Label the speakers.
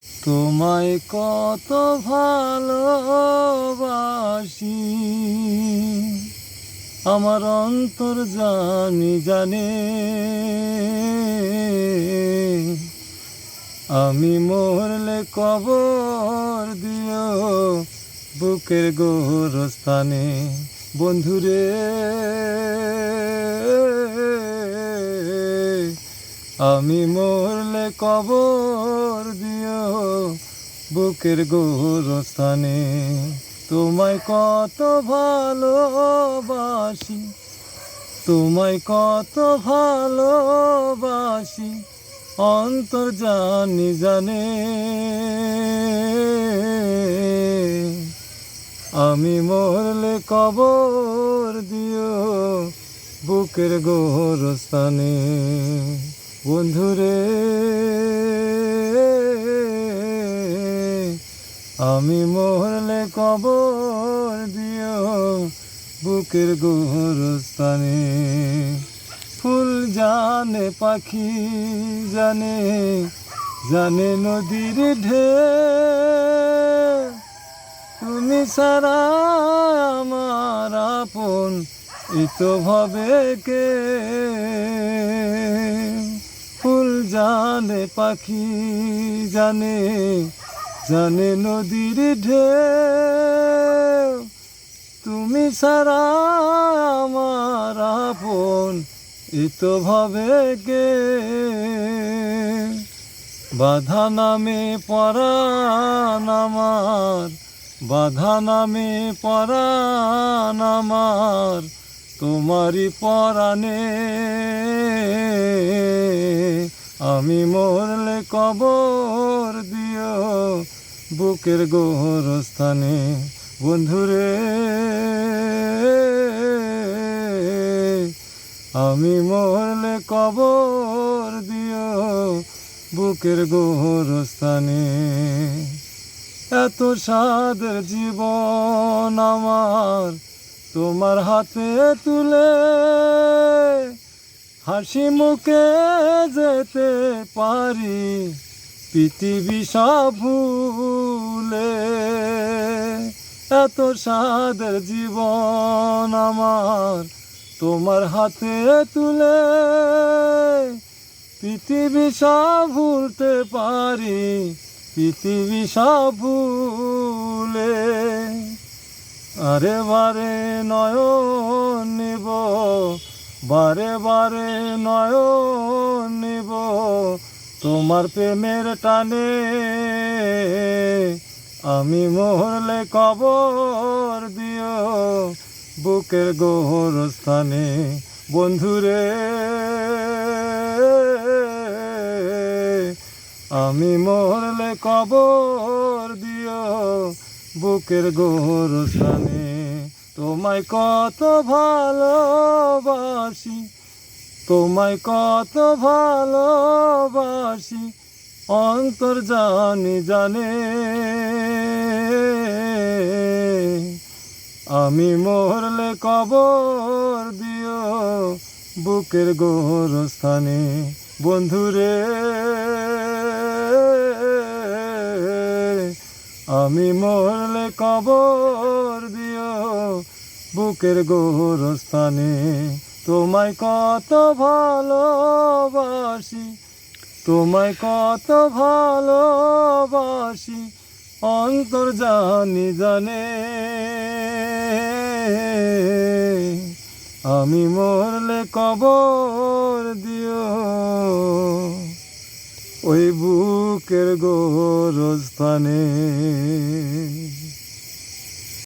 Speaker 1: তোমায় কত ভালোবাসি, আমার অন্তর জানে। আমি মরলে কবর দিও বুকের গোরস্থানে। বন্ধুরে, আমি মরলে কবর দিও বুকের গোরস্থানে। তোমায় কত ভালোবাসি, তোমায় কত ভালোবাসি, অন্তর জানে। আমি মরলে কবর দিও বুকের গোরস্থানে। বন্ধুরে, আমি মরলে কবর দিও বুকের গোরস্থানে। ফুল জানে, পাখি জানে, জানে নদীর ঢেউ, তুমি ছাড়া আমার আপন এই তো ভবে কে। ফুল জানে, পাখি জানে, জানে নদীর ঢেউ, তুমি ছাড়া আমার আপন এই তো ভবে কে। বাধা নামে পরাণ আমার, বাধা নামে পরাণ আমার, তোমারই পরাণে। আমি মরলে কবর দিও বুকের গোরস্থানে। বন্ধুরে, আমি মরলে কবর দিও বুকের গোরস্থানে। এত সাদের জীবন আমার তোমার হাতে তুলে, হাসি মুখে যেতে পারি পৃথিবী সব ভুলে। এত সাদের জীবন আমার তোমার হাতে তুলে, পৃথিবী সব ভুলতে পারি পৃথিবী সব ভুলে। আরে বারে নয়ন নিব, বারে বারে নয়ন নিব তোমার প্রেমের টানে। আমি মরলে কবর দিও বুকের গোরস্থানে। বন্ধুরে, আমি মরলে কবর দিও বুকের গোরস্থানে। তোমায় কত ভালোবাসি, তোমায় কত ভালোবাসি, অন্তর জানে। আমি মরলে কবর দিও বুকের গোরস্থানে। বন্ধুরে, আমি মরলে কবর দিও বুকের গোরস্থানে। তোমায় কত ভালোবাসি, তোমায় কত ভালোবাসি, অন্তর জানে। আমি মরলে কবর দিও ওই বুকের গোরস্থানে।